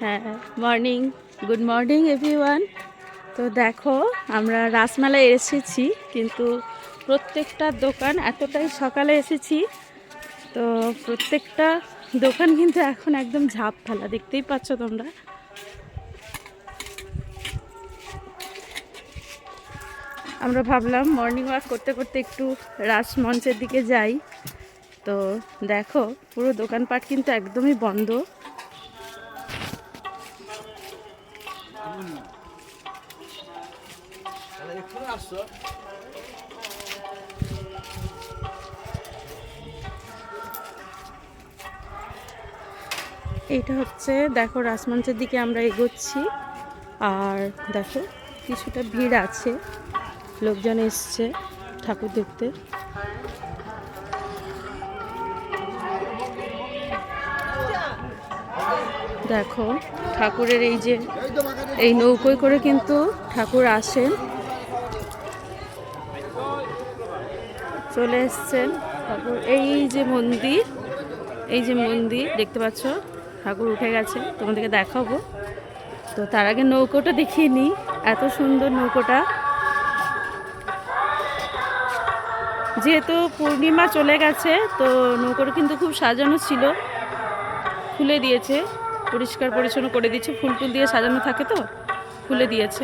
হ্যাঁ, morning, good morning everyone. তো দেখো আমরা রাসমেলায় এসেছি, কিন্তু প্রত্যেকটা দোকান, এতটাই সকালে এসেছি তো প্রত্যেকটা দোকান কিন্তু এখন একদম ঝাঁপ ফেলা, দেখতেই পাচ্ছ তোমরা। আমরা ভাবলাম মর্নিং ওয়াক করতে করতে একটু রাসমঞ্চের দিকে যাই। তো দেখো পুরো দোকানপাট কিন্তু একদমই বন্ধ। এইটা হচ্ছে দেখো রাসমঞ্চের দিকে আমরা এগোচ্ছি, আর দেখো কিছুটা ভিড় আছে, লোকজন এসছে ঠাকুর দেখতে। দেখো ঠাকুরের এই নৌকোয় করে কিন্তু ঠাকুর আসেন, চলে এসছেন ঠাকুর। এই যে মন্দির দেখতে পাচ্ছ, ঠাকুর উঠে গেছে, তোমাদেরকে দেখাবো। তো তার আগে নৌকোটা দেখিয়ে নিই, এত সুন্দর নৌকোটা। যেহেতু পূর্ণিমা চলে গেছে তো নৌকোটা কিন্তু খুব সাজানো ছিল, খুলে দিয়েছে, পরিষ্কার পরিচ্ছন্ন করে দিয়েছে, ফুল টুল দিয়ে সাজানো থাকে তো খুলে দিয়েছে।